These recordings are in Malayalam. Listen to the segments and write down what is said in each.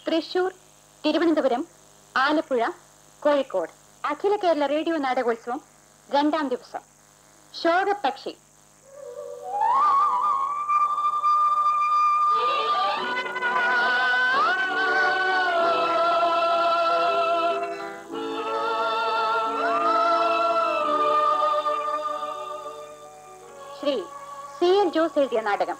തൃശൂർ, തിരുവനന്തപുരം, ആലപ്പുഴ, കോഴിക്കോട് അഖില കേരള റേഡിയോ നാടകോത്സവം 2ാം ദിവസം. ശോകപക്ഷി. ശ്രീ C.L. ജോസ് എഴുതിയ നാടകം.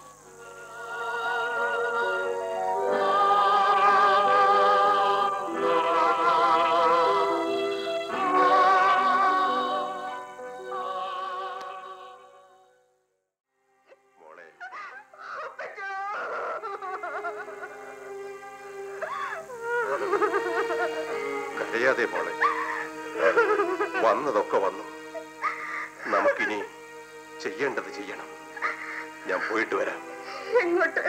കരയാതെ മോളെ, വന്നതൊക്കെ വന്നു. നമുക്കിനി ചെയ്യേണ്ടത് ചെയ്യണം. ഞാൻ പോയിട്ട് വരാം. എങ്ങോട്ട്?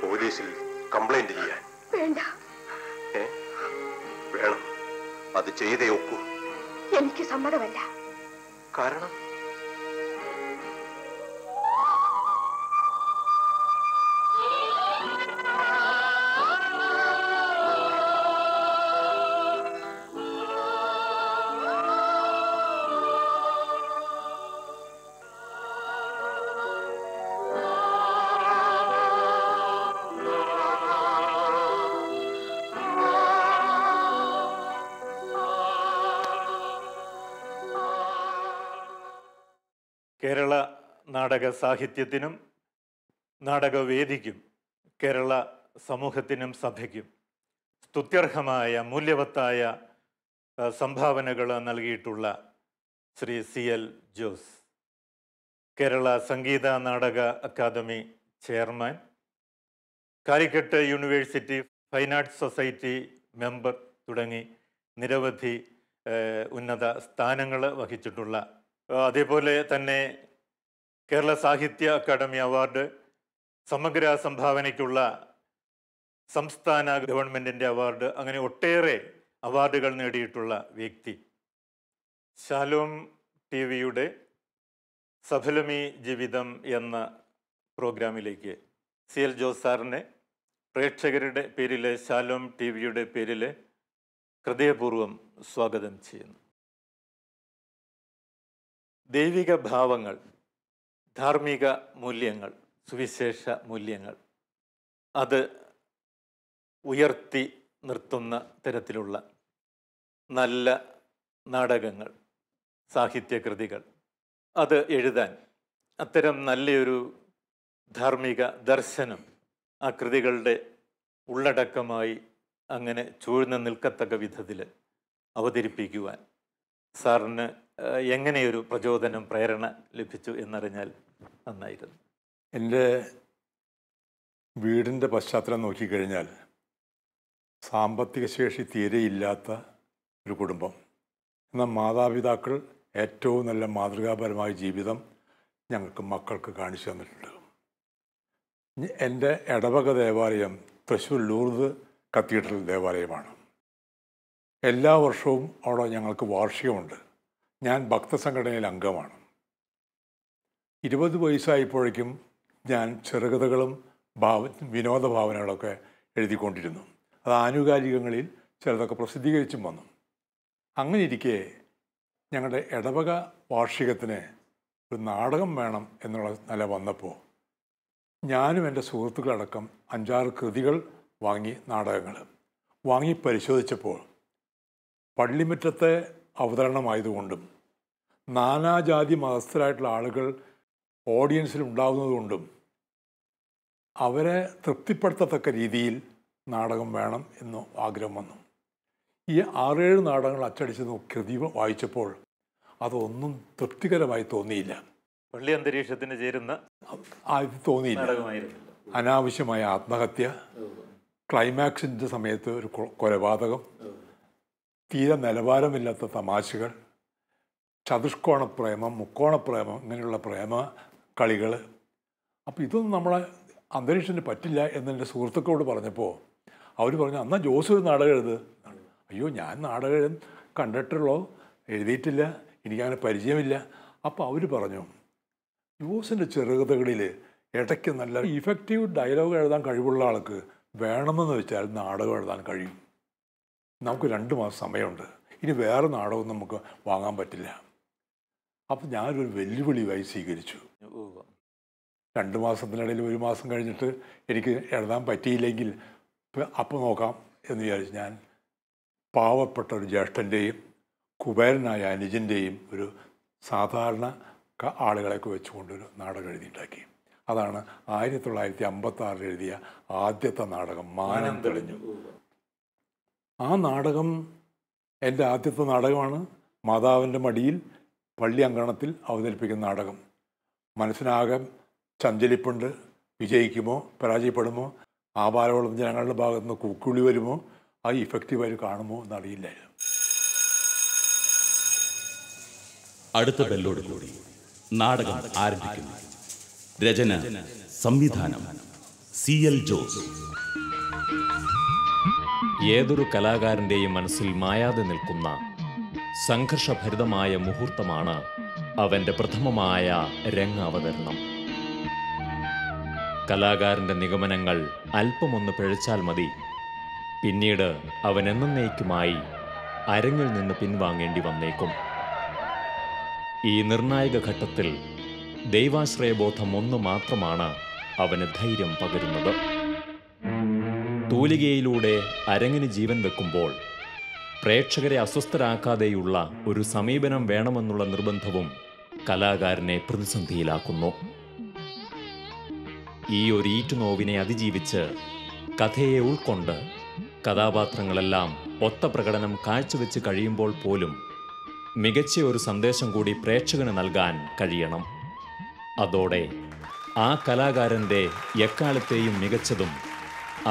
പോലീസിൽ കംപ്ലൈന്റ് ചെയ്യാൻ. വേണ്ട. വേണം. അത് ചെയ്തേ ഒക്കൂ. എനിക്ക് സമ്മതമല്ല. കാരണം കേരള നാടക സാഹിത്യത്തിനും നാടകവേദിക്കും കേരള സമൂഹത്തിനും സഭയ്ക്കും സ്തുത്യർഹമായ മൂല്യവത്തായ സംഭാവനകൾ നൽകിയിട്ടുള്ള Shri C.L. Jose, Kerala Sangeetha Nataka Akademi chairman, Calicut university fine arts society member തുടങ്ങി നിരവധി ഉന്നത സ്ഥാനങ്ങൾ വഹിച്ചിട്ടുള്ള, അതേപോലെ തന്നെ കേരള സാഹിത്യ അക്കാദമി അവാർഡ്, സമഗ്ര സംഭാവനയ്ക്കുള്ള സംസ്ഥാന ഗവൺമെൻറ്റിൻ്റെ അവാർഡ്, അങ്ങനെ ഒട്ടേറെ അവാർഡുകൾ നേടിയിട്ടുള്ള വ്യക്തി. ശാലോം TV-യുടെ സഫലമീ ജീവിതം എന്ന പ്രോഗ്രാമിലേക്ക് C.L. ജോസ് സാറിനെ പ്രേക്ഷകരുടെ പേരിൽ, ശാലോം TV-യുടെ പേരിൽ ഹൃദയപൂർവ്വം സ്വാഗതം ചെയ്യുന്നു. ദൈവിക ഭാവങ്ങൾ, ധാർമ്മിക മൂല്യങ്ങൾ, സുവിശേഷ മൂല്യങ്ങൾ അത് ഉയർത്തി നിർത്തുന്ന തരത്തിലുള്ള നല്ല നാടകങ്ങൾ, സാഹിത്യകൃതികൾ അത് എഴുതാൻ, അത്തരം നല്ലൊരു ധാർമ്മിക ദർശനം ആ കൃതികളുടെ ഉള്ളടക്കമായി അങ്ങനെ ചൂഴ്ന്ന് നിൽക്കത്തക്ക വിധത്തിൽ അവതരിപ്പിക്കുവാൻ സാറിന് എങ്ങനെയൊരു പ്രചോദനം, പ്രേരണ ലഭിച്ചു എന്നറിഞ്ഞാൽ നന്നായിരുന്നു. എൻ്റെ വീടിൻ്റെ പശ്ചാത്തലം നോക്കിക്കഴിഞ്ഞാൽ സാമ്പത്തിക ശേഷി തീരെയില്ലാത്ത ഒരു കുടുംബം. എന്നാൽ മാതാപിതാക്കൾ ഏറ്റവും നല്ല മാതൃകാപരമായ ജീവിതം ഞങ്ങൾക്ക് മക്കൾക്ക് കാണിച്ചു തന്നിട്ടുണ്ട്. എൻ്റെ ഇടവക ദേവാലയം തൃശ്ശൂർ ലൂർദ് കത്തീഡ്രൽ ദേവാലയമാണ്. എല്ലാ വർഷവും അവിടെ ഞങ്ങൾക്ക് വാർഷികമുണ്ട്. ഞാൻ ഭക്തസംഘടനയിൽ അംഗമാണ്. 20 വയസ്സായപ്പോഴേക്കും ഞാൻ ചെറുകഥകളും വിനോദ ഭാവനകളൊക്കെ എഴുതിക്കൊണ്ടിരുന്നു. അത് ആനുകാലികങ്ങളിൽ ചിലതൊക്കെ പ്രസിദ്ധീകരിച്ചും വന്നു. അങ്ങനെ ഇരിക്കെ ഞങ്ങളുടെ ഇടവക വാർഷികത്തിന് ഒരു നാടകം വേണം എന്നുള്ള നില വന്നപ്പോൾ ഞാനും എൻ്റെ സുഹൃത്തുക്കളടക്കം 5-6 കൃതികൾ വാങ്ങി, നാടകങ്ങൾ വാങ്ങി പരിശോധിച്ചപ്പോൾ പള്ളിമുറ്റത്തെ അവതരണമായതുകൊണ്ടും നാനാജാതി മതസ്ഥരായിട്ടുള്ള ആളുകൾ ഓഡിയൻസിൽ ഉണ്ടാകുന്നതുകൊണ്ടും അവരെ തൃപ്തിപ്പെടുത്തത്തക്ക രീതിയിൽ നാടകം വേണം എന്ന് ആഗ്രഹം വന്നു. ഈ 6-7 നാടകങ്ങൾ അച്ചടിച്ച് കൃതി വായിച്ചപ്പോൾ അതൊന്നും തൃപ്തികരമായി തോന്നിയില്ല. പള്ളി അന്തരീക്ഷത്തിന് ചേരുന്ന അത് തോന്നിയില്ല. അനാവശ്യമായ ആത്മഹത്യ, ക്ലൈമാക്സിൻ്റെ സമയത്ത് ഒരു കൊലപാതകം, തീരെ നിലവാരമില്ലാത്ത തമാശകൾ, ചതുഷ്കോണ പ്രേമം, മുക്കോണ പ്രേമം, ഇങ്ങനെയുള്ള പ്രേമ കളികൾ. അപ്പോൾ ഇതൊന്നും നമ്മളെ അന്തരീക്ഷത്തിന് പറ്റില്ല എന്നെൻ്റെ സുഹൃത്തുക്കളോട് പറഞ്ഞപ്പോൾ അവർ പറഞ്ഞു, എന്നാൽ ജോസ് ഒരു നാടകം എഴുത്. അയ്യോ, ഞാൻ നാടകം കണ്ടിട്ടുള്ളൂ, എഴുതിയിട്ടില്ല, എനിക്കങ്ങനെ പരിചയമില്ല. അപ്പോൾ അവർ പറഞ്ഞു, ജോസിൻ്റെ ചെറുകഥകളിൽ ഇടയ്ക്ക് നല്ല ഇഫക്റ്റീവ് ഡയലോഗ് എഴുതാൻ കഴിവുള്ള ആൾക്ക് വേണമെന്ന് വെച്ചാൽ നാടകം എഴുതാൻ കഴിയും. നമുക്ക് 2 മാസം സമയമുണ്ട്, ഇനി വേറെ നാടകം നമുക്ക് വാങ്ങാൻ പറ്റില്ല. അപ്പം ഞാനൊരു വെല്ലുവിളിയായി സ്വീകരിച്ചു. 2 മാസത്തിനിടയിൽ 1 മാസം കഴിഞ്ഞിട്ട് എനിക്ക് എഴുതാൻ പറ്റിയില്ലെങ്കിൽ അപ്പോൾ നോക്കാം എന്ന് വിചാരിച്ച് ഞാൻ പാവപ്പെട്ട ഒരു ജ്യേഷ്ഠൻ്റെയും കുബേരനായ അനുജൻ്റെയും ഒരു സാധാരണ ആളുകളെയൊക്കെ വെച്ചുകൊണ്ടൊരു നാടകം എഴുതിയിട്ടുണ്ടാക്കി. അതാണ് 1956 എഴുതിയ ആദ്യത്തെ നാടകം മാനം തെളിഞ്ഞു. ആ നാടകം എൻ്റെ ആദ്യത്തെ നാടകമാണ്. മാതാവിൻ്റെ മടിയിൽ പള്ളി അങ്കണത്തിൽ അവതരിപ്പിക്കുന്ന നാടകം. മനസ്സിനാകെ ചഞ്ചലിപ്പുണ്ട്, വിജയിക്കുമോ പരാജയപ്പെടുമോ, ആപാലവളം ജനങ്ങളുടെ ഭാഗത്ത് നിന്ന് കൂക്കുവിളി വരുമോ, അത് ഇഫക്റ്റീവായി കാണുമോ എന്നറിയില്ലായിരുന്നു. അടുത്ത ബെല്ലോട് കൂടി നാടകം ആരംഭിക്കുന്നു. രചന സംവിധാനം CL ജോസ്. ഏതൊരു കലാകാരൻ്റെയും മനസ്സിൽ മായാതെ നിൽക്കുന്ന സംഘർഷഭരിതമായ മുഹൂർത്തമാണ് അവൻ്റെ പ്രഥമമായ രംഗാവതരണം. കലാകാരൻ്റെ നിഗമനങ്ങൾ അല്പമൊന്ന് പിഴച്ചാൽ മതി, പിന്നീട് അവൻ എന്നേക്കുമായി അരങ്ങിൽ നിന്ന് പിൻവാങ്ങേണ്ടി വന്നേക്കും. ഈ നിർണായക ഘട്ടത്തിൽ ദൈവാശ്രയബോധം ഒന്ന് മാത്രമാണ് അവന് ധൈര്യം പകരുന്നത്. തൂലികയിലൂടെ അരങ്ങിന് ജീവൻ വെക്കുമ്പോൾ പ്രേക്ഷകരെ അസ്വസ്ഥരാക്കാതെയുള്ള ഒരു സമീപനം വേണമെന്നുള്ള നിർബന്ധവും കലാകാരനെ പ്രതിസന്ധിയിലാക്കുന്നു. ഈ ഒരു ഈറ്റുനോവിനെ അതിജീവിച്ച് കഥയെ ഉൾക്കൊണ്ട് കഥാപാത്രങ്ങളെല്ലാം ഒത്ത പ്രകടനം കാഴ്ചവെച്ച് കഴിയുമ്പോൾ പോലും മികച്ച ഒരു സന്ദേശം കൂടി പ്രേക്ഷകന് നൽകാൻ കഴിയണം. അതോടെ ആ കലാകാരൻ്റെ എക്കാലത്തെയും മികച്ചതും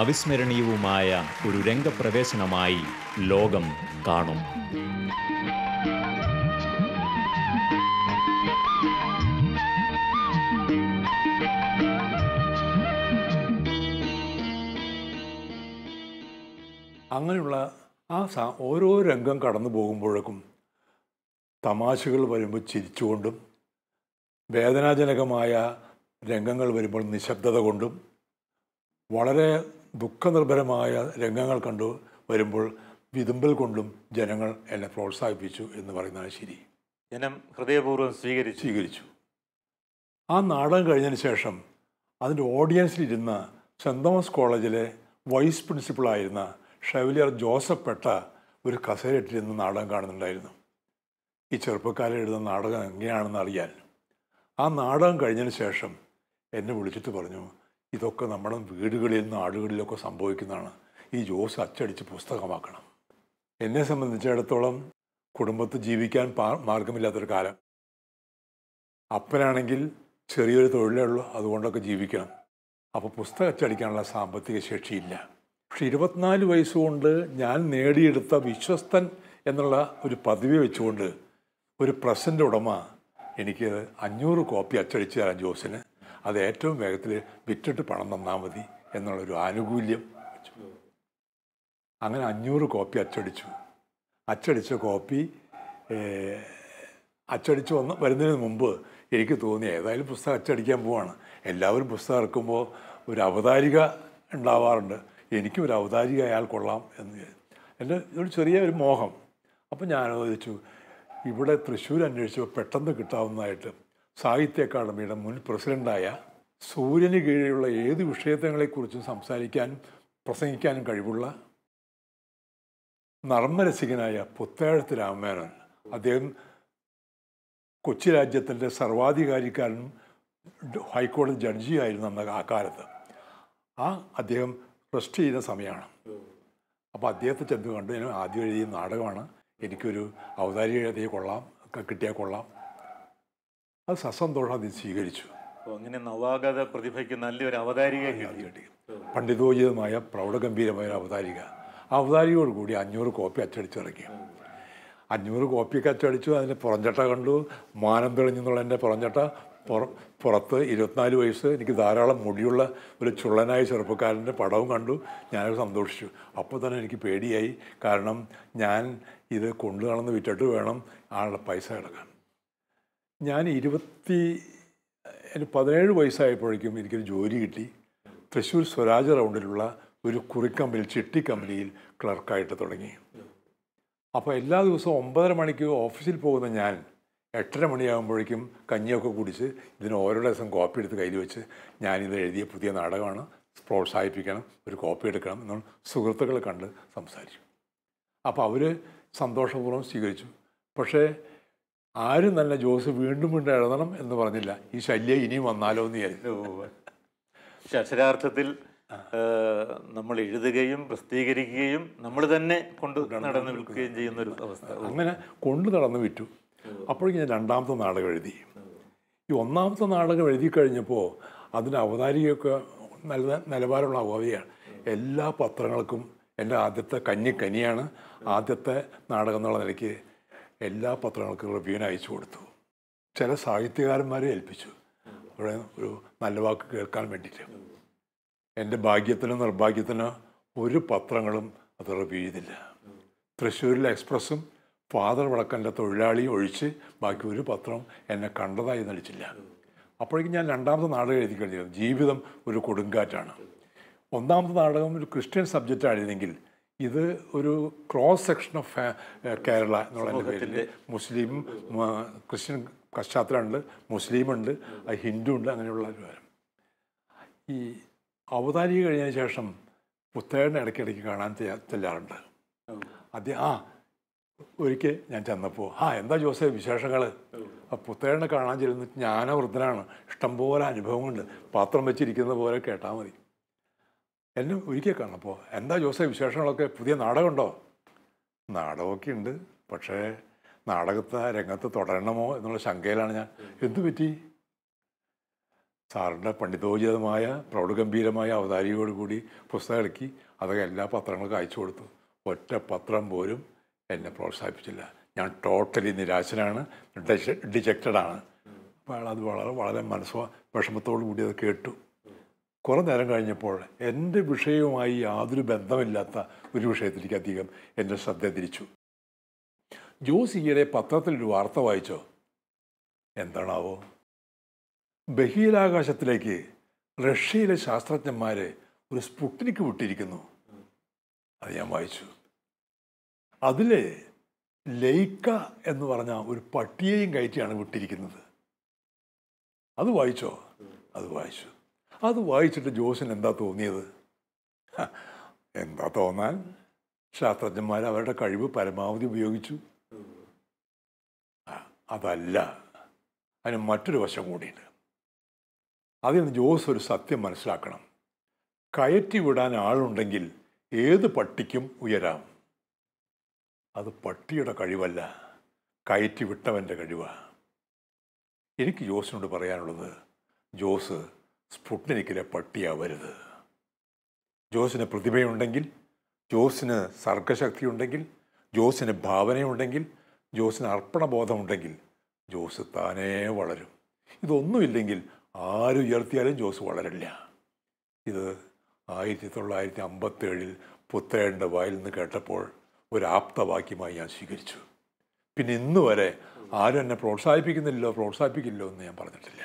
അവിസ്മരണീയവുമായ ഒരു രംഗപ്രവേശനമായി ലോകം കാണും. അങ്ങനെയുള്ള ഓരോ രംഗം കടന്നു പോകുമ്പോഴേക്കും തമാശകൾ വരുമ്പോൾ ചിരിച്ചുകൊണ്ടും, വേദനാജനകമായ രംഗങ്ങൾ വരുമ്പോൾ നിശബ്ദത കൊണ്ടും, വളരെ ദുഃഖനിർഭരമായ രംഗങ്ങൾ കണ്ടു വരുമ്പോൾ വിതുമ്പൽ കൊണ്ടും ജനങ്ങൾ എന്നെ പ്രോത്സാഹിപ്പിച്ചു എന്ന് പറയുന്നതാണ് ശരി. ജനം ഹൃദയപൂർവ്വം സ്വീകരിച്ചു. ആ നാടകം കഴിഞ്ഞതിന് ശേഷം അതിൻ്റെ ഓഡിയൻസിലിരുന്ന സെൻറ് തോമസ് കോളേജിലെ വൈസ് പ്രിൻസിപ്പളായിരുന്ന ഷെവലിയർ ജോസഫ് പെട്ട ഒരു കസേരയിട്ടിരുന്ന് നാടകം കാണുന്നുണ്ടായിരുന്നു. ഈ ചെറുപ്പക്കാരെ എഴുതുന്ന നാടകം എങ്ങനെയാണെന്ന് അറിയാൻ. ആ നാടകം കഴിഞ്ഞതിന് ശേഷം എന്നെ വിളിച്ചിട്ട് പറഞ്ഞു, ഇതൊക്കെ നമ്മുടെ വീടുകളിൽ നാടുകളിലൊക്കെ സംഭവിക്കുന്നതാണ്, ഈ ജോസ് അച്ചടിച്ച് പുസ്തകമാക്കണം. എന്നെ സംബന്ധിച്ചിടത്തോളം കുടുംബത്തിൽ ജീവിക്കാൻ മാർഗമില്ലാത്തൊരു കാലം. അപ്പനാണെങ്കിൽ ചെറിയൊരു തൊഴിലേ ഉള്ളൂ, അതുകൊണ്ടൊക്കെ ജീവിക്കണം. അപ്പോൾ പുസ്തകം അച്ചടിക്കാനുള്ള സാമ്പത്തിക ശേഷിയില്ല. പക്ഷെ 24 വയസ്സുകൊണ്ട് ഞാൻ നേടിയെടുത്ത വിശ്വസ്തൻ എന്നുള്ള ഒരു പദവി വെച്ചുകൊണ്ട് ഒരു പ്രസിൻ്റെ ഉടമ എനിക്ക് 500 കോപ്പി അച്ചടിച്ച് തരാൻ ജോസിന്, അത് ഏറ്റവും വേഗത്തിൽ വിറ്റിട്ട് പണം തന്നാൽ മതി എന്നുള്ളൊരു ആനുകൂല്യം വെച്ചു. അങ്ങനെ 500 കോപ്പി അച്ചടിച്ച കോപ്പി അച്ചടിച്ച് വരുന്നതിന് മുമ്പ് എനിക്ക് തോന്നി, ഏതായാലും പുസ്തകം അച്ചടിക്കാൻ പോവാണ്, എല്ലാവരും പുസ്തകം ഇറക്കുമ്പോൾ ഒരു അവതാരിക ഉണ്ടാവാറുണ്ട്, എനിക്കും ഒരു അവതാരിക അയാൾ കൊള്ളാം എന്ന് എൻ്റെ ഒരു ചെറിയൊരു മോഹം. അപ്പം ഞാൻ ആലോചിച്ചു, ഇവിടെ തൃശ്ശൂർ അന്വേഷിച്ചപ്പോൾ പെട്ടെന്ന് കിട്ടാവുന്നതായിട്ട് സാഹിത്യ അക്കാദമിയുടെ മുൻ പ്രസിഡൻ്റായ സൂര്യന് കീഴിലുള്ള ഏത് വിഷയങ്ങളെക്കുറിച്ചും സംസാരിക്കാനും പ്രസംഗിക്കാനും കഴിവുള്ള നർമ്മരസികനായ പുത്തേഴത്ത് രാമമേനോൻ, അദ്ദേഹം കൊച്ചി രാജ്യത്തിൻ്റെ സർവാധികാരിക്കാരനും ഹൈക്കോടതി ജഡ്ജിയായിരുന്നു അന്ന് ആ കാലത്ത്. അദ്ദേഹം റെസ്റ്റ് ചെയ്യുന്ന സമയമാണ്. അപ്പോൾ അദ്ദേഹത്തെ ചെന്ന് കണ്ടു. ഞാൻ ആദ്യം എഴുതിയ നാടകമാണ്, എനിക്കൊരു അവതാരിക എഴുതിയ കൊള്ളാം, കിട്ടിയാൽ കൊള്ളാം. അത് സസന്തോഷം അതിൽ സ്വീകരിച്ചു. അങ്ങനെ നവാഗത പ്രതിഭയ്ക്ക് നല്ലൊരു അവതാരിക കിട്ടി. പണ്ഡിതോചിതമായ പ്രൗഢഗംഭീരമായ ഒരു അവതാരിക. ആ അവതാരികയോട് കൂടി 500 കോപ്പി അച്ചടിച്ചിറക്കി. 500 കോപ്പിയൊക്കെ അച്ചടിച്ചു. അതിൻ്റെ പുറംചട്ട കണ്ടു, മാനം തെളിഞ്ഞെന്നുള്ള എൻ്റെ പുറംചട്ട പുറത്ത് 24 വയസ്സ്, എനിക്ക് ധാരാളം മുടിയുള്ള ഒരു ചുള്ളനായ ചെറുപ്പക്കാരൻ്റെ പടവും കണ്ടു. ഞാനത് സന്തോഷിച്ചു. അപ്പോൾ തന്നെ എനിക്ക് പേടിയായി. കാരണം ഞാൻ ഇത് കൊണ്ടു നടന്ന് വിറ്റിട്ട് വേണം ആളുടെ പൈസ കിടക്കാൻ. ഞാൻ 17 വയസ്സായപ്പോഴേക്കും എനിക്കൊരു ജോലി കിട്ടി. തൃശ്ശൂർ സ്വരാജ് റൗണ്ടിലുള്ള ഒരു കുറിക്കമ്പനിയിൽ, ചിട്ടി കമ്പനിയിൽ ക്ലർക്കായിട്ട് തുടങ്ങി. അപ്പോൾ എല്ലാ ദിവസവും 9:30 മണിക്ക് ഓഫീസിൽ പോകുന്ന ഞാൻ 8:30 മണിയാകുമ്പോഴേക്കും കഞ്ഞിയൊക്കെ കുടിച്ച് ഇതിന് ഓരോ ദിവസം കോപ്പി എടുത്ത് കയ്യിൽ വെച്ച് ഞാനിത് എഴുതിയ പുതിയ നാടകമാണ്, പ്രോത്സാഹിപ്പിക്കണം, ഒരു കോപ്പി എടുക്കണം എന്നുള്ള സുഹൃത്തുക്കളെ കണ്ട് സംസാരിച്ചു. അപ്പോൾ അവർ സന്തോഷപൂർവ്വം സ്വീകരിച്ചു. പക്ഷേ ആരും തന്നെ ജോസ് വീണ്ടും വീണ്ടും എഴുതണം എന്ന് പറഞ്ഞില്ല. ഈ ശല്യം ഇനിയും വന്നാലോ എന്ന് വിചാരിച്ചു. പക്ഷെ അക്ഷരാർത്ഥത്തിൽ നമ്മൾ എഴുതുകയും പ്രസിദ്ധീകരിക്കുകയും നമ്മൾ തന്നെ കൊണ്ട് നടന്ന് വിൽക്കുകയും ചെയ്യുന്നൊരു അവസ്ഥ. അങ്ങനെ കൊണ്ടു നടന്ന് വിറ്റു. അപ്പോഴേക്കും ഞാൻ 2ാമത്തെ നാടകം എഴുതി. ഈ 1ാമത്തെ നാടകം എഴുതി കഴിഞ്ഞപ്പോൾ അതിന് അവതാരികയൊക്കെ നല്ല നിലവാരമുള്ള അവതാരികയാണ്. എല്ലാ പത്രങ്ങൾക്കും എൻ്റെ ആദ്യത്തെ കനിയാണ് ആദ്യത്തെ നാടകം എന്നുള്ള നിലയ്ക്ക് എല്ലാ പത്രങ്ങൾക്കും റിവ്യൂവിന് അയച്ചു കൊടുത്തു. ചില സാഹിത്യകാരന്മാരെ ഏൽപ്പിച്ചു അവിടെ ഒരു നല്ല വാക്ക് കേൾക്കാൻ വേണ്ടിയിട്ട്. എൻ്റെ ഭാഗ്യത്തിനോ നിർഭാഗ്യത്തിനോ ഒരു പത്രങ്ങളും അത് റിവ്യൂ ചെയ്തില്ല. തൃശ്ശൂരിലെ എക്സ്പ്രസ്സും ഫാദർ വടക്കൻ്റെ തൊഴിലാളിയും ഒഴിച്ച് ബാക്കി ഒരു പത്രം എന്നെ കണ്ടതായി നടിച്ചില്ല. അപ്പോഴേക്കും ഞാൻ 2ാമത്തെ നാടകം എഴുതി കഴിഞ്ഞിരുന്നു. ജീവിതം ഒരു കൊടുങ്കാറ്റാണ്. 1ാമത്തെ നാടകം ഒരു ക്രിസ്ത്യൻ സബ്ജക്റ്റായിരുന്നെങ്കിൽ ഇത് ഒരു ക്രോസ് സെക്ഷൻ ഓഫ് കേരള എന്നുള്ള എൻ്റെ പേരിൽ മുസ്ലിം ക്രിസ്ത്യൻ പശ്ചാത്തലമുണ്ട്, മുസ്ലിമുണ്ട്, ഹിന്ദു ഉണ്ട്, അങ്ങനെയുള്ള ഒരു കാര്യം. ഈ അവതാരിക കഴിഞ്ഞതിന് ശേഷം പുത്തേടനെ ഇടയ്ക്കിടയ്ക്ക് കാണാൻ ചെല്ലാറുണ്ട്. ഒരിക്കൽ ഞാൻ ചെന്നപ്പോൾ എന്താ ജോസേ വിശേഷങ്ങൾ? പുത്തേടനെ കാണാൻ ചെല്ലുന്ന ജ്ഞാനവൃദ്ധനാണ്, ഇഷ്ടംപോലെ അനുഭവങ്ങളുണ്ട്, പാത്രം വെച്ചിരിക്കുന്ന പോലെ കേട്ടാൽ മതി. എന്നെ ഒരിക്കൽ കാണപ്പോൾ എന്താ ജോസേ വിശേഷങ്ങളൊക്കെ, പുതിയ നാടകമുണ്ടോ? നാടകമൊക്കെ ഉണ്ട്, പക്ഷേ നാടകത്തെ രംഗത്ത് തുടരണമോ എന്നുള്ള ശങ്കയിലാണ് ഞാൻ. എന്തു പറ്റി? സാറിൻ്റെ പണ്ഡിതോചിതമായ പ്രൗഢഗംഭീരമായ അവതാരികയോടുകൂടി പുസ്തകം ഇറക്കി അതൊക്കെ എല്ലാ പത്രങ്ങൾക്കും അയച്ചു കൊടുത്തു. ഒറ്റ പത്രം പോലും എന്നെ പ്രോത്സാഹിപ്പിച്ചില്ല. ഞാൻ ടോട്ടലി നിരാശനാണ്, ഡിജക്റ്റഡാണ്. അപ്പോൾ അയാളത് വളരെ വിഷമത്തോടു കൂടി അത് കേട്ടു. കുറേ നേരം കഴിഞ്ഞപ്പോൾ എൻ്റെ വിഷയവുമായി യാതൊരു ബന്ധമില്ലാത്ത ഒരു വിഷയത്തിലേക്ക് അധികം എൻ്റെ ശ്രദ്ധ തിരിച്ചു. ജോസ് ഈയിടെ പത്രത്തിലൊരു വാർത്ത വായിച്ചോ? എന്താണാവോ? ബഹിരാകാശത്തിലേക്ക് റഷ്യയിലെ ശാസ്ത്രജ്ഞന്മാർ ഒരു സ്പുട്നിക് വിട്ടിരിക്കുന്നു. അത് ഞാൻ വായിച്ചു. അതിൽ ലൈക്ക എന്ന് പറഞ്ഞ ഒരു പട്ടിയെയും കയറ്റിയാണ് വിട്ടിരിക്കുന്നത്. അത് വായിച്ചോ? അത് വായിച്ചു. അത് വായിച്ചിട്ട് ജോസിന് എന്താ തോന്നിയത്? എന്താ തോന്നാൻ? ശാസ്ത്രജ്ഞന്മാർ അവരുടെ കഴിവ് പരമാവധി ഉപയോഗിച്ചു. അതല്ല, അതിന് മറ്റൊരു വശം കൂടിയുണ്ട്. അതിൽ നിന്ന് ജോസ് ഒരു സത്യം മനസ്സിലാക്കണം. കയറ്റി വിടാൻ ആളുണ്ടെങ്കിൽ ഏത് പട്ടിക്കും ഉയരാം. അത് പട്ടിയുടെ കഴിവല്ല, കയറ്റി വിട്ടവൻ്റെ കഴിവാണ്. എനിക്ക് ജോസിനോട് പറയാനുള്ളത്, ജോസ് സ്പുട്നിക്കിലെ പട്ടിയാവരുത്. ജോസിന് പ്രതിഭയുണ്ടെങ്കിൽ, ജോസിന് സർഗശക്തിയുണ്ടെങ്കിൽ, ജോസിന് ഭാവനയുണ്ടെങ്കിൽ, ജോസിന് അർപ്പണബോധമുണ്ടെങ്കിൽ ജോസ് താനേ വളരും. ഇതൊന്നുമില്ലെങ്കിൽ ആര് ഉയർത്തിയാലും ജോസ് വളരില്ല. ഇത് 1957 പുത്തേടൻ്റെ വായിൽ നിന്ന് കേട്ടപ്പോൾ ഒരു ആപ്തവാക്യമായി ഞാൻ സ്വീകരിച്ചു. പിന്നെ ഇന്ന് വരെ ആരും എന്നെ പ്രോത്സാഹിപ്പിക്കില്ലോ എന്ന് ഞാൻ പറഞ്ഞിട്ടില്ല.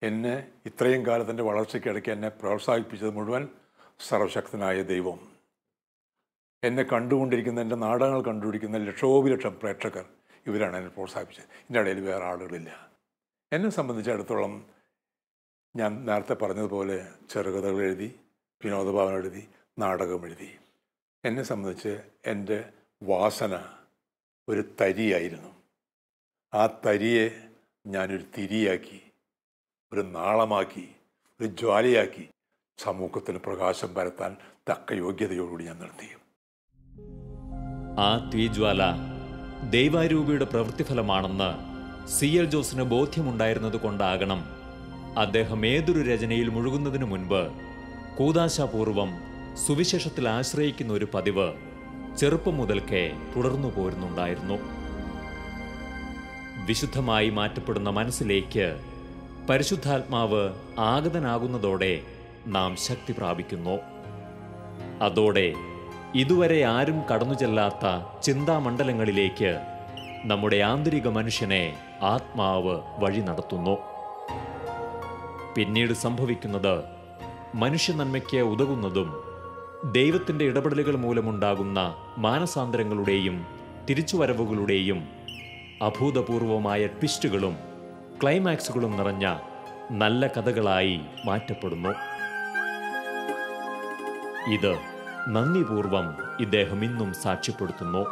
എന്നെ ഇത്രയും കാലത്തിൻ്റെ വളർച്ചയ്ക്കിടയ്ക്ക് എന്നെ പ്രോത്സാഹിപ്പിച്ചത് മുഴുവൻ സർവശക്തനായ ദൈവം. എന്നെ കണ്ടുകൊണ്ടിരിക്കുന്ന, എൻ്റെ നാടകങ്ങൾ കണ്ടുപിടിക്കുന്ന ലക്ഷോപലക്ഷം പ്രേക്ഷകർ, ഇവരാണ് എന്നെ പ്രോത്സാഹിപ്പിച്ചത്. ഇതിൻ്റെ ഇടയിൽ വേറെ ആളുകളില്ല. എന്നെ സംബന്ധിച്ചിടത്തോളം ഞാൻ നേരത്തെ പറഞ്ഞതുപോലെ ചെറുകഥകൾ എഴുതി, വിനോദഭാവന എഴുതി, നാടകം എഴുതി. എന്നെ സംബന്ധിച്ച് എൻ്റെ വാസന ഒരു തരിയായിരുന്നു. ആ തരിയെ ഞാനൊരു തിരിയാക്കി, ഒരു നാളമാക്കി, ഒരു ജ്വാലയാക്കി സമൂഹത്തിന് പ്രകാശം പരത്താൻ തക്ക യോഗ്യതയോടുകൂടി ഞാൻ നിർത്തി. ആ തീജ്വാല ദൈവാരൂപിയുടെ പ്രവൃത്തിഫലമാണെന്ന് CL ജോസിന് ബോധ്യമുണ്ടായിരുന്നത് കൊണ്ടാകണം അദ്ദേഹം ഏതൊരു രചനയിൽ മുഴുകുന്നതിനു മുൻപ് കൂദാശാപൂർവം സുവിശേഷത്തിൽ ആശ്രയിക്കുന്ന ഒരു പതിവ് ചെറുപ്പം മുതൽക്കേ തുടർന്നു പോരുന്നുണ്ടായിരുന്നു. വിശുദ്ധമായി മാറ്റപ്പെടുന്ന മനസ്സിലേക്ക് പരിശുദ്ധാത്മാവ് ആഗതനാകുന്നതോടെ നാം ശക്തി പ്രാപിക്കുന്നു. അതോടെ ഇതുവരെ ആരും കടന്നു ചെല്ലാത്ത ചിന്താമണ്ഡലങ്ങളിലേക്ക് നമ്മുടെ ആന്തരിക മനുഷ്യനെ ആത്മാവ് വഴി നടത്തുന്നു. പിന്നീട് സംഭവിക്കുന്നത് മനുഷ്യ നന്മയ്ക്ക് ഉതകുന്നതും ദൈവത്തിൻ്റെ ഇടപെടലുകൾ മൂലമുണ്ടാകുന്ന മാനസാന്തരങ്ങളുടെയും തിരിച്ചുവരവുകളുടെയും അഭൂതപൂർവമായ ട്വിസ്റ്റുകളും ക്ലൈമാക്സുകളും നിറഞ്ഞ നല്ല കഥകളായി മാറ്റപ്പെടുന്നു. ഇത് നന്ദിപൂർവം ഇദ്ദേഹം ഇന്നും സാക്ഷ്യപ്പെടുത്തുന്നു.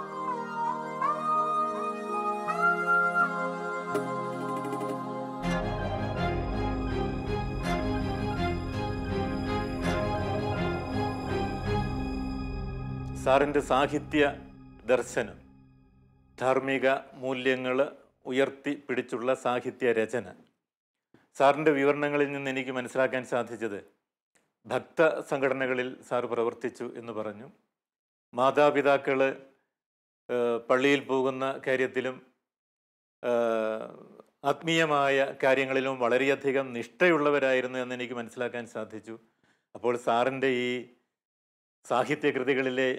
സാറിൻ്റെ സാഹിത്യ ദർശനം, ധാർമ്മിക മൂല്യങ്ങൾ ഉയർത്തി പിടിച്ചുള്ള സാഹിത്യ രചന, സാറിൻ്റെ വിവരണങ്ങളിൽ നിന്ന് എനിക്ക് മനസ്സിലാക്കാൻ സാധിച്ചത് ഭക്ത സംഘടനകളിൽ സാർ പ്രവർത്തിച്ചു എന്ന് പറഞ്ഞു. മാതാപിതാക്കൾ പള്ളിയിൽ പോകുന്ന കാര്യത്തിലും ആത്മീയമായ കാര്യങ്ങളിലും വളരെയധികം നിഷ്ഠയുള്ളവരായിരുന്നു എന്ന് എനിക്ക് മനസ്സിലാക്കാൻ സാധിച്ചു. അപ്പോൾ സാറിൻ്റെ ഈ സാഹിത്യകൃതികളിലെ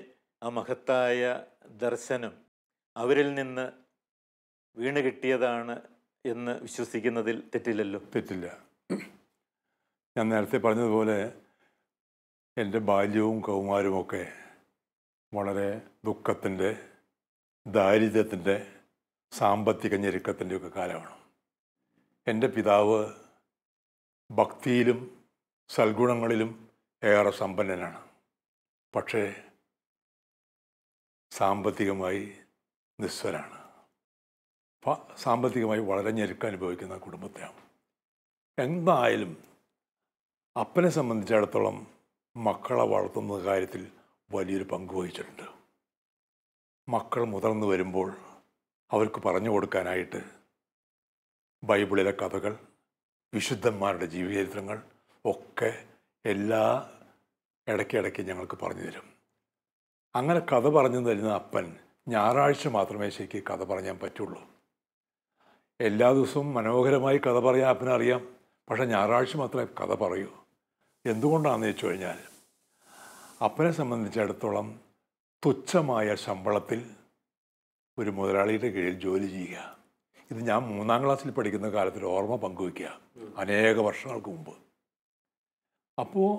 ആ മഹത്തായ ദർശനം അവരിൽ നിന്ന് വീണ് കിട്ടിയതാണ് എന്ന് വിശ്വസിക്കുന്നതിൽ തെറ്റില്ലല്ലോ? തെറ്റില്ല. ഞാൻ നേരത്തെ പറഞ്ഞതുപോലെ എൻ്റെ ബാല്യവും കൗമാരവുമൊക്കെ വളരെ ദുഃഖത്തിൻ്റെ, ദാരിദ്ര്യത്തിൻ്റെ, സാമ്പത്തിക ഞെരുക്കത്തിൻ്റെയൊക്കെ കാലമാണ്. എൻ്റെ പിതാവ് ഭക്തിയിലും സൽഗുണങ്ങളിലും ഏറെ സമ്പന്നനാണ്. പക്ഷേ സാമ്പത്തികമായി നിസ്വരാണ്. സാമ്പത്തികമായി വളരെ ഞെരുക്കം അനുഭവിക്കുന്ന കുടുംബത്തെയാണ്. എന്തായാലും അപ്പനെ സംബന്ധിച്ചിടത്തോളം മക്കളെ വളർത്തുന്ന കാര്യത്തിൽ വലിയൊരു പങ്ക് വഹിച്ചിട്ടുണ്ട്. മക്കൾ മുതിർന്നു വരുമ്പോൾ അവർക്ക് പറഞ്ഞു കൊടുക്കാനായിട്ട് ബൈബിളിലെ കഥകൾ, വിശുദ്ധന്മാരുടെ ജീവചരിത്രങ്ങൾ ഒക്കെ ഇടയ്ക്കിടയ്ക്ക് ഞങ്ങൾക്ക് പറഞ്ഞു തരും. അങ്ങനെ കഥ പറഞ്ഞു തരുന്ന അപ്പൻ ഞായറാഴ്ച മാത്രമേ ശരിക്ക് കഥ പറയാൻ പറ്റുള്ളൂ. എല്ലാ ദിവസവും മനോഹരമായി കഥ പറയാൻ അപ്പനറിയാം, പക്ഷേ ഞായറാഴ്ച മാത്രമേ കഥ പറയൂ. എന്തുകൊണ്ടാണെന്ന് വെച്ചു കഴിഞ്ഞാൽ അപ്പനെ സംബന്ധിച്ചിടത്തോളം തുച്ഛമായ ശമ്പളത്തിൽ ഒരു മുതലാളിയുടെ കീഴിൽ ജോലി ചെയ്യുക, ഇത് ഞാൻ 3ാം ക്ലാസ്സിൽ പഠിക്കുന്ന കാലത്തിൽ ഓർമ്മ പങ്കുവയ്ക്കുക, അനേക വർഷങ്ങൾക്ക് മുമ്പ്. അപ്പോൾ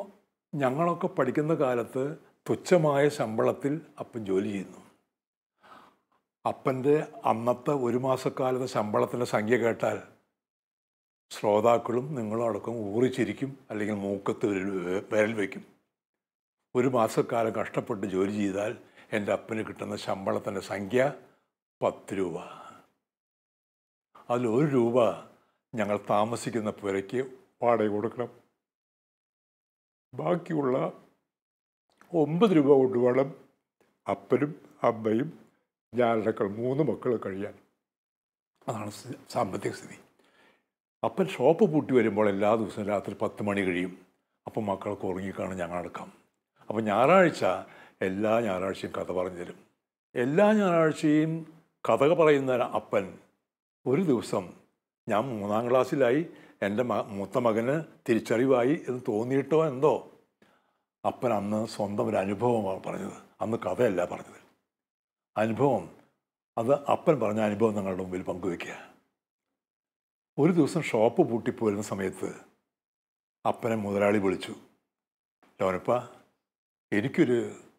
ഞങ്ങളൊക്കെ പഠിക്കുന്ന കാലത്ത് തുച്ഛമായ ശമ്പളത്തിൽ അപ്പൻ ജോലി ചെയ്യുന്നു. അപ്പൻ്റെ അന്നത്തെ ഒരു മാസക്കാലത്തെ ശമ്പളത്തിൻ്റെ സംഖ്യ കേട്ടാൽ ശ്രോതാക്കളും നിങ്ങളും അടക്കം ഊറിച്ചിരിക്കും, അല്ലെങ്കിൽ മൂക്കത്ത് വിരൽ വയ്ക്കും. ഒരു മാസക്കാലം കഷ്ടപ്പെട്ട് ജോലി ചെയ്താൽ എൻ്റെ അപ്പന് കിട്ടുന്ന ശമ്പളത്തിൻ്റെ സംഖ്യ 10 രൂപ. അതിൽ 1 രൂപ ഞങ്ങൾ താമസിക്കുന്ന പുരയ്ക്ക് വാടക കൊടുക്കണം. ബാക്കിയുള്ള 9 രൂപ കൊണ്ട് വേണം അപ്പനും അമ്മയും ഞാനടക്കം 3 മക്കൾ കഴിയാൻ. അതാണ് സാമ്പത്തിക സ്ഥിതി. അപ്പൻ ഷോപ്പ് പൂട്ടി വരുമ്പോൾ എല്ലാ ദിവസവും രാത്രി 10 മണി കഴിയും. അപ്പം മക്കൾക്ക് ഉറങ്ങിക്കാണ് ഞങ്ങളടക്കം. അപ്പം ഞായറാഴ്ച എല്ലാ ഞായറാഴ്ചയും കഥ പറഞ്ഞു തരും. എല്ലാ ഞായറാഴ്ചയും കഥ പറയുന്ന അപ്പൻ ഒരു ദിവസം, ഞാൻ 3ാം ക്ലാസ്സിലായി, എൻ്റെ മൂത്ത മകന് തിരിച്ചറിവായി എന്ന് തോന്നിയിട്ടോ എന്തോ, അപ്പൻ അന്ന് സ്വന്തം ഒരു അനുഭവമാണ് പറഞ്ഞത്. അന്ന് കഥയല്ല പറഞ്ഞത്, അനുഭവം. അത് അപ്പൻ പറഞ്ഞ അനുഭവം നിങ്ങളുടെ മുമ്പിൽ പങ്കുവയ്ക്കുക. ഒരു ദിവസം ഷോപ്പ് പൂട്ടിപ്പോരുന്ന സമയത്ത് അപ്പനെ മുതലാളി വിളിച്ചു. ലോനപ്പ, എനിക്കൊരു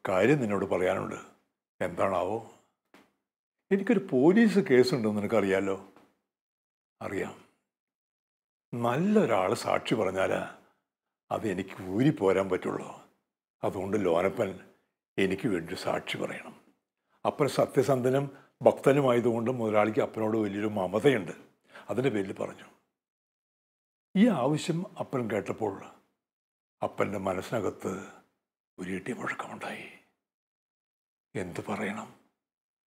കാര്യം നിന്നോട് പറയാനുണ്ട്. എന്താണാവോ? എനിക്കൊരു പോലീസ് കേസുണ്ടെന്ന് നിനക്കറിയാലോ? അറിയാം. നല്ലൊരാൾ സാക്ഷി പറഞ്ഞാൽ അത് എനിക്ക് ഊരിപ്പോരാൻ പറ്റുള്ളൂ. അതുകൊണ്ട് ലോനപ്പൻ എനിക്ക് വേണ്ടി സാക്ഷി പറയണം. അപ്പൻ സത്യസന്ധനും ഭക്തനുമായതുകൊണ്ട് മുതലാളിക്ക് അപ്പനോട് വലിയൊരു മമതയുണ്ട്. അതിൻ്റെ പേരിൽ പറഞ്ഞു. ഈ ആവശ്യം അപ്പൻ കേട്ടപ്പോൾ അപ്പൻ്റെ മനസ്സിനകത്ത് ഒരു ഇടി മുഴക്കമുണ്ടായി. എന്ത് പറയണം,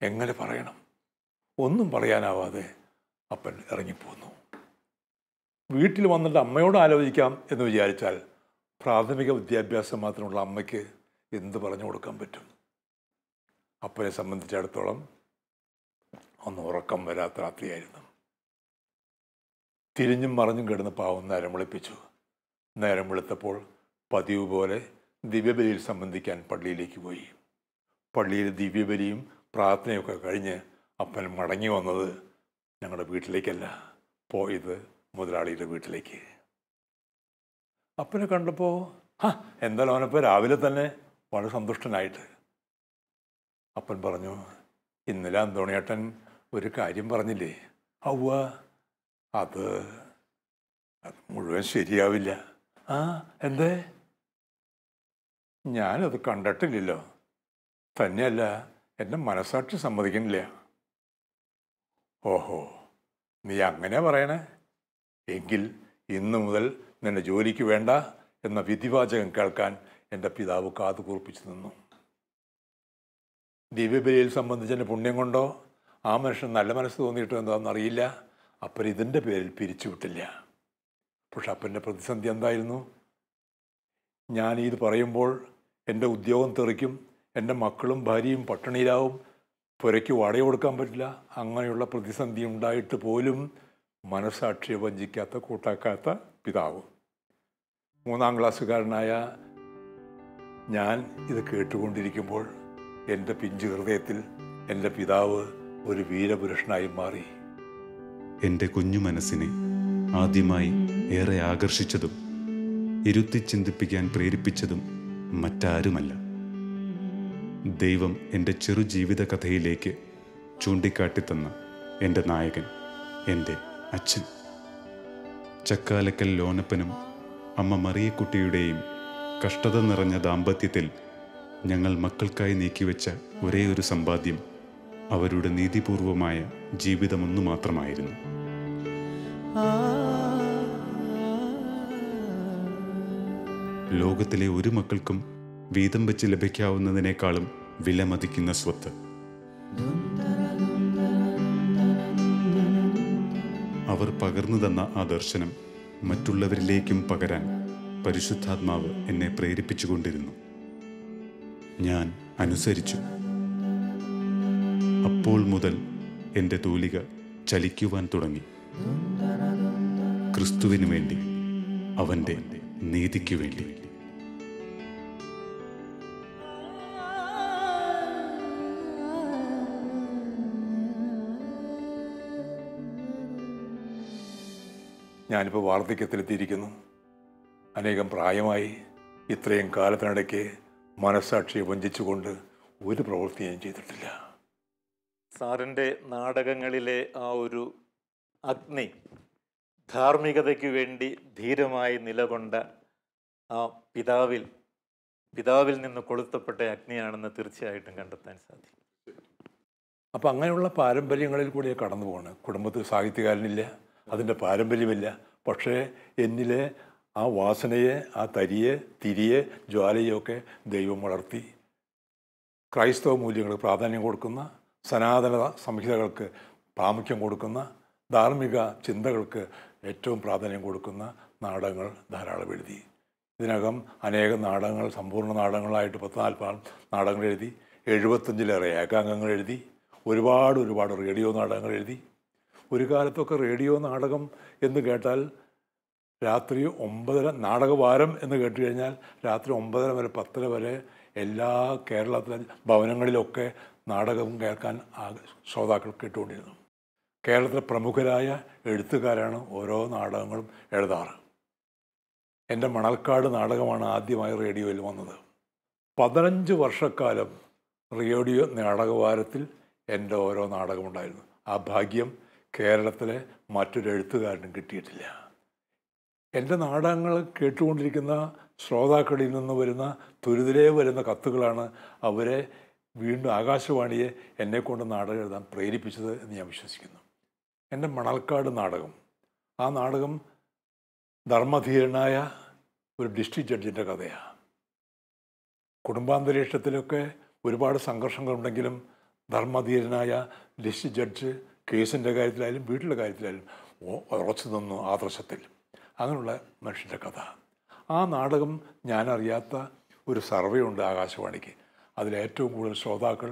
എങ്ങനെ പറയണം, ഒന്നും പറയാനാവാതെ അപ്പൻ ഇറങ്ങിപ്പോന്നു. വീട്ടിൽ വന്നിട്ട് അമ്മയോട് ആലോചിക്കാം എന്ന് വിചാരിച്ചാൽ പ്രാഥമിക വിദ്യാഭ്യാസം മാത്രമുള്ള അമ്മയ്ക്ക് എന്ത് പറഞ്ഞു കൊടുക്കാൻ പറ്റും? അപ്പനെ സംബന്ധിച്ചിടത്തോളം അന്ന് ഉറക്കം വരാത്ത രാത്രിയായിരുന്നു. തിരിഞ്ഞും മറിഞ്ഞും കിടന്ന് പാവം നേരം വെളുപ്പിച്ചു. നേരം വെളുത്തപ്പോൾ പതിവ് പോലെ ദിവ്യബലിയിൽ സംബന്ധിക്കാൻ പള്ളിയിലേക്ക് പോയി. പള്ളിയിൽ ദിവ്യബലിയും പ്രാർത്ഥനയൊക്കെ കഴിഞ്ഞ് അപ്പൻ മടങ്ങി വന്നത് ഞങ്ങളുടെ വീട്ടിലേക്കല്ല, പോയത് മുതലാളിയുടെ വീട്ടിലേക്ക്. അപ്പനെ കണ്ടപ്പോൾ എന്തായാലും അവനപ്പോൾ രാവിലെ തന്നെ വളരെ സന്തുഷ്ടനായിട്ട് അപ്പൻ പറഞ്ഞു, ഇന്നലെ അന്തോണിയേട്ടൻ ഒരു കാര്യം പറഞ്ഞില്ലേ? അവ്വ അത് മുഴുവൻ ശരിയാവില്ല. എന്തേ? ഞാനത് കണ്ടിട്ടില്ലല്ലോ. തന്നെയല്ല, എൻ്റെ മനസ്സാക്ഷി സമ്മതിക്കുന്നില്ല. ഓഹോ, നീ അങ്ങനെ പറയണേ? എങ്കിൽ ഇന്നു മുതൽ നിന്നെ ജോലിക്ക് വേണ്ട എന്ന വിധിവാചകം കേൾക്കാൻ എൻ്റെ പിതാവ് കാതു കൂർപ്പിച്ചു നിന്നു. ദിവ്യബലിയിൽ സംബന്ധിച്ചതിൻ്റെ പുണ്യം കൊണ്ടോ ആ മനുഷ്യൻ നല്ല മനസ്സ് തോന്നിയിട്ടോ എന്താണെന്നറിയില്ല, അപ്പൻ ഇതിൻ്റെ പേരിൽ പിരിച്ചുവിട്ടില്ല. പക്ഷെ അപ്പൻ്റെ പ്രതിസന്ധി എന്തായിരുന്നു? ഞാൻ ഇത് പറയുമ്പോൾ എൻ്റെ ഉദ്യോഗം തെറിക്കും, എൻ്റെ മക്കളും ഭാര്യയും പട്ടിണിയിലാവും, പുരയ്ക്ക് വാടക കൊടുക്കാൻ പറ്റില്ല. അങ്ങനെയുള്ള പ്രതിസന്ധി ഉണ്ടായിട്ട് പോലും മനസ്സാക്ഷിയെ വഞ്ചിക്കാത്ത കൂട്ടാക്കാത്ത പിതാവ്. 3ാം ക്ലാസ്സുകാരനായ ഞാൻ ഇത് കേട്ടുകൊണ്ടിരിക്കുമ്പോൾ എൻ്റെ പിഞ്ചു ഹൃദയത്തിൽ എൻ്റെ പിതാവ് ഒരു വീരപുരുഷനായി മാറി. എൻ്റെ കുഞ്ഞു മനസ്സിനെ ആദ്യമായി ഏറെ ആകർഷിച്ചതും ഇരുത്തി ചിന്തിപ്പിക്കാൻ പ്രേരിപ്പിച്ചതും മറ്റാരുമല്ല, ദൈവം എൻ്റെ ചെറു ജീവിത കഥയിലേക്ക് ചൂണ്ടിക്കാട്ടിത്തന്ന എൻ്റെ നായകൻ, എൻ്റെ അച്ഛൻ. ചക്കാലക്കൽ ലോനപ്പനും അമ്മ മറിയക്കുട്ടിയുടെയും കഷ്ടത നിറഞ്ഞ ദാമ്പത്യത്തിൽ ഞങ്ങൾ മക്കൾക്കായി നീക്കിവെച്ച ഒരേ ഒരു സമ്പാദ്യം അവരുടെ നീതിപൂർവമായ ജീവിതമൊന്നു മാത്രമായിരുന്നു. ലോകത്തിലെ ഒരു മക്കൾക്കും വീതം വെച്ച് ലഭിക്കാവുന്നതിനേക്കാളും വിലമതിക്കുന്ന സ്വത്ത്. അവർ പകർന്നു തന്ന ആ ദർശനം മറ്റുള്ളവരിലേക്കും പകരാൻ പരിശുദ്ധാത്മാവ് എന്നെ പ്രേരിപ്പിച്ചുകൊണ്ടിരുന്നു. ഞാൻ അനുസരിച്ചു. അപ്പോൾ മുതൽ എൻ്റെ തൂലിക ചലിക്കുവാൻ തുടങ്ങി. ക്രിസ്തുവിനു വേണ്ടി, അവൻ്റെ നീതിക്ക് വേണ്ടി. ഞാനിപ്പോൾ വാർദ്ധക്യത്തിലെത്തിയിരിക്കുന്നു. അനേകം പ്രായമായി. ഇത്രയും കാലത്തിനിടയ്ക്ക് മനസ്സാക്ഷിയെ വഞ്ചിച്ചുകൊണ്ട് ഒരു പ്രവൃത്തി ഞാൻ ചെയ്തിട്ടില്ല. സാറിൻ്റെ നാടകങ്ങളിലെ ആ ഒരു അഗ്നി, ധാർമ്മികതയ്ക്ക് വേണ്ടി ധീരമായി നിലകൊണ്ട ആ പിതാവിൽ നിന്ന് കൊളുത്തപ്പെട്ട അഗ്നിയാണെന്ന് തീർച്ചയായിട്ടും കണ്ടെത്താൻ സാധിക്കും. അപ്പം അങ്ങനെയുള്ള പാരമ്പര്യങ്ങളിൽ കൂടിയാണ് കടന്നു പോകുന്നത്. കുടുംബത്തിൽ സാഹിത്യകാരനില്ല, അതിൻ്റെ പാരമ്പര്യമില്ല. പക്ഷേ എന്നിലെ ആ വാസനയെ, ആ തിരിയെ, ജ്വാലയൊക്കെ ദൈവം വളർത്തി. ക്രൈസ്തവ മൂല്യങ്ങൾക്ക് പ്രാധാന്യം കൊടുക്കുന്ന, സനാതന സംഹിതകൾക്ക് പ്രാമുഖ്യം കൊടുക്കുന്ന, ധാർമ്മിക ചിന്തകൾക്ക് ഏറ്റവും പ്രാധാന്യം കൊടുക്കുന്ന നാടകങ്ങൾ ധാരാളം എഴുതി. ഇതിനകം അനേകം നാടകങ്ങൾ, സമ്പൂർണ്ണ നാടകങ്ങളായിട്ട് 14 നാടകങ്ങൾ എഴുതി. 75-ലേറെ ഏകാംഗങ്ങൾ എഴുതി. ഒരുപാട് റേഡിയോ നാടകങ്ങൾ എഴുതി. ഒരു കാലത്തൊക്കെ റേഡിയോ നാടകം എന്ന് കേട്ടാൽ രാത്രി 9:30, നാടകവാരം എന്ന് കേട്ട് കഴിഞ്ഞാൽ രാത്രി 9:30 വരെ 10:00 വരെ എല്ലാ കേരളത്തിലെ ഭവനങ്ങളിലൊക്കെ നാടകം കേൾക്കാൻ ശ്രോതാക്കൾ കേട്ടുകൊണ്ടിരുന്നു. കേരളത്തിലെ പ്രമുഖരായ എഴുത്തുകാരാണ് ഓരോ നാടകങ്ങളും എഴുതാറ്. എൻ്റെ മണൽക്കാട് നാടകമാണ് ആദ്യമായി റേഡിയോയിൽ വന്നത്. 15 വർഷക്കാലം റേഡിയോ നാടകവാരത്തിൽ എൻ്റെ ഓരോ നാടകമുണ്ടായിരുന്നു. ആ ഭാഗ്യം കേരളത്തിലെ മറ്റൊരു എഴുത്തുകാരനും കിട്ടിയിട്ടില്ല. എൻ്റെ നാടകങ്ങൾ കേട്ടുകൊണ്ടിരിക്കുന്ന ശ്രോതാക്കളിൽ നിന്ന് വരുന്ന തുരിതിലേ വരുന്ന കത്തുകളാണ് അവരെ വീണ്ടും ആകാശവാണിയെ എന്നെക്കൊണ്ട് നാടകം എഴുതാൻ പ്രേരിപ്പിച്ചത് എന്ന് ഞാൻ വിശ്വസിക്കുന്നു. എൻ്റെ മണൽക്കാട് നാടകം, ആ നാടകം ധർമ്മധീരനായ ഒരു ഡിസ്ട്രിക്ട് ജഡ്ജിൻ്റെ കഥയാണ്. കുടുംബാന്തരീക്ഷത്തിലൊക്കെ ഒരുപാട് സംഘർഷങ്ങളുണ്ടെങ്കിലും ധർമ്മധീരനായ ഡിസ്ട്രിക്ട് ജഡ്ജ് കേസിൻ്റെ കാര്യത്തിലായാലും വീട്ടിലെ കാര്യത്തിലായാലും ഉറച്ചു നിന്നു ആദർശത്തിൽ. അങ്ങനെയുള്ള മനുഷ്യൻ്റെ കഥ. ആ നാടകം ഞാനറിയാത്ത ഒരു സർവേ ഉണ്ട് ആകാശവാണിക്ക്. അതിലേറ്റവും കൂടുതൽ ശ്രോതാക്കൾ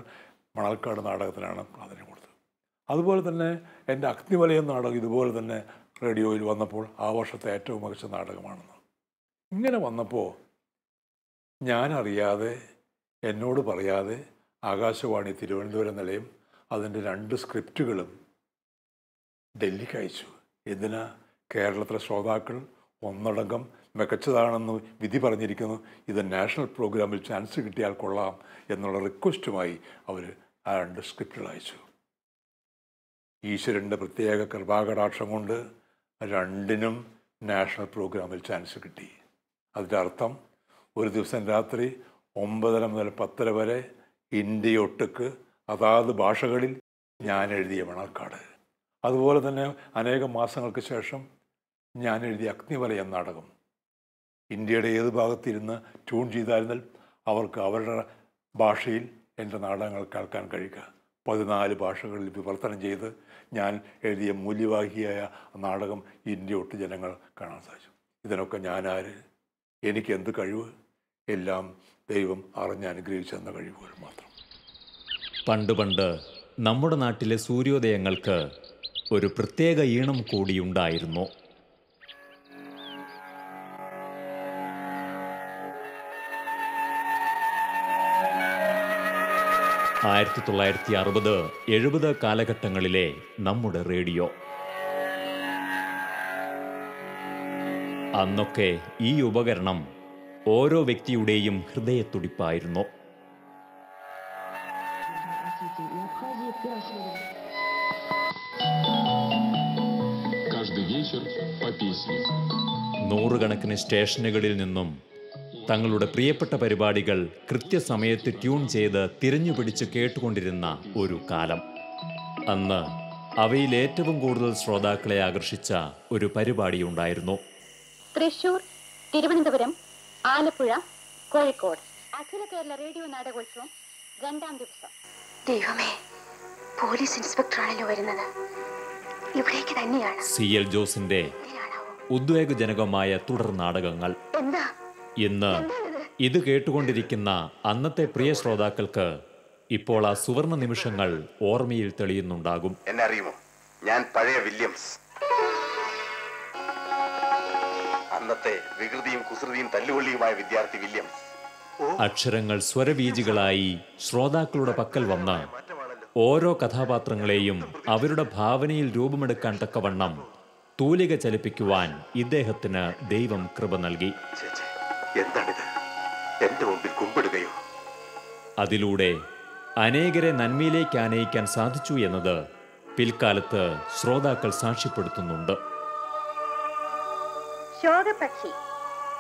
മണൽക്കാട് നാടകത്തിനാണ് പ്രാധാന്യം കൊടുത്തത്. അതുപോലെ തന്നെ എൻ്റെ അഗ്നിവലയം നാടകം ഇതുപോലെ തന്നെ റേഡിയോയിൽ വന്നപ്പോൾ ആ വർഷത്തെ ഏറ്റവും മികച്ച നാടകമാണെന്ന്. ഇങ്ങനെ വന്നപ്പോൾ ഞാനറിയാതെ, എന്നോട് പറയാതെ ആകാശവാണി തിരുവനന്തപുരം നിലയം അതിൻ്റെ 2 സ്ക്രിപ്റ്റുകളും ഡൽഹിക്ക് അയച്ചു. എന്തിനാ? കേരളത്തിലെ ശ്രോതാക്കൾ ഒന്നടങ്കം മികച്ചതാണെന്ന് വിധി പറഞ്ഞിരിക്കുന്നു, ഇത് നാഷണൽ പ്രോഗ്രാമിൽ ചാൻസ് കിട്ടിയാൽ കൊള്ളാം എന്നുള്ള റിക്വസ്റ്റുമായി അവർ ആ 2 സ്ക്രിപ്റ്റുകൾ അയച്ചു. ഈശ്വരൻ്റെ പ്രത്യേക കൃപാകടാക്ഷം കൊണ്ട് 2നും നാഷണൽ പ്രോഗ്രാമിൽ ചാൻസ് കിട്ടി. അതിൻ്റെ അർത്ഥം ഒരു ദിവസം രാത്രി 9:30 മുതൽ 10:30 വരെ ഇന്ത്യയൊട്ടുക്ക് അതാത് ഭാഷകളിൽ ഞാൻ എഴുതിയ മണൽക്കാട്. അതുപോലെ തന്നെ അനേകം മാസങ്ങൾക്ക് ശേഷം ഞാൻ എഴുതിയ അഗ്നിവലയ നാടകം ഇന്ത്യയുടെ ഏത് ഭാഗത്തിരുന്ന് ട്യൂൺ ചെയ്തായിരുന്നാൽ അവർക്ക് അവരുടെ ഭാഷയിൽ എൻ്റെ നാടകങ്ങൾ കേൾക്കാൻ കഴിയുക. 14 ഭാഷകളിൽ വിവർത്തനം ചെയ്ത് ഞാൻ എഴുതിയ മൂല്യവാഹിയായ നാടകം ഇന്ത്യയൊട്ട് ജനങ്ങൾ കാണാൻ സാധിച്ചു. ഇതിനൊക്കെ ഞാനാര്? എനിക്ക് എന്ത് കഴിവ്? എല്ലാം ദൈവം അറിഞ്ഞ് അനുഗ്രഹിച്ചെന്ന കഴിവുകൾ മാത്രം. പണ്ട് നമ്മുടെ നാട്ടിലെ സൂര്യോദയങ്ങൾക്ക് ഒരു പ്രത്യേക ഈണം കൂടിയുണ്ടായിരുന്നു. 1960, 70 കാലഘട്ടങ്ങളിലെ നമ്മുടെ റേഡിയോ. അന്നൊക്കെ ഈ ഉപകരണം ഓരോ വ്യക്തിയുടെയും ഹൃദയത്തുടിപ്പായിരുന്നു. നൂറുകണക്കിന് സ്റ്റേഷനുകളിൽ നിന്നും തങ്ങളുടെ പ്രിയപ്പെട്ട പരിപാടികൾ കൃത്യസമയത്ത് ട്യൂൺ ചെയ്ത് തിരഞ്ഞുപിടിച്ച് കേട്ടുകൊണ്ടിരുന്ന ഒരു കാലം. അന്ന് അവയിൽ ഏറ്റവും കൂടുതൽ ശ്രോതാക്കളെ ആകർഷിച്ച ഒരു പരിപാടിയുണ്ടായിരുന്നു. തൃശൂർ, തിരുവനന്തപുരം, ആലപ്പുഴ, കോഴിക്കോട് അഖില കേരള റേഡിയോ നാടകോത്സവം 2ാം ദിവസം. ദൈവമേ, പോലീസ് ഇൻസ്പെക്ടറാണല്ലോ വരുന്നത്. ഇവിടേക്ക് തന്നെയാണ്. CL ജോസിന്റെ ഉദ്വേഗജനകമായ തുടർ നാടകങ്ങൾ. ഇന്ന് ഇത് കേട്ടുകൊണ്ടിരിക്കുന്ന അന്നത്തെ പ്രിയ ശ്രോതാക്കൾക്ക് ഇപ്പോൾ ആ സുവർണ നിമിഷങ്ങൾ ഓർമ്മയിൽ തെളിയുന്നുണ്ടാകും. എന്നെ അറിയുമോ? ഞാൻ പഴയ വില്യംസ്. അന്നത്തെ വികൃതിയും കുസൃതിയും തല്ലുകൊള്ളിയുമായ വിദ്യാർത്ഥി വില്യംസ്. അക്ഷരങ്ങൾ സ്വരബീജികളായി ശ്രോതാക്കളുടെ പക്കൽ വന്ന് ഓരോ കഥാപാത്രങ്ങളെയും അവരുടെ ഭാവനയിൽ രൂപമെടുക്കാൻ തക്കവണ്ണം തൂലിക ചലിപ്പിക്കുവാൻ ഇദ്ദേഹത്തിന് ദൈവം കൃപ നൽകി. എന്താണിത്? എന്റെ മുമ്പിൽ കുമ്പിടുകയോ? അതിലൂടെ അനേകരെ നന്മയിലേക്ക് ആനയിക്കാൻ സാധിച്ചു എന്നത് പിൽക്കാലത്ത് ശ്രോതാക്കൾ സാക്ഷ്യപ്പെടുത്തുന്നുണ്ട്. ശോകപക്ഷി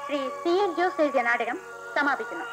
ശ്രീ CL ജോസ് എഴുതിയ നാടകം സമാപിക്കുന്നു.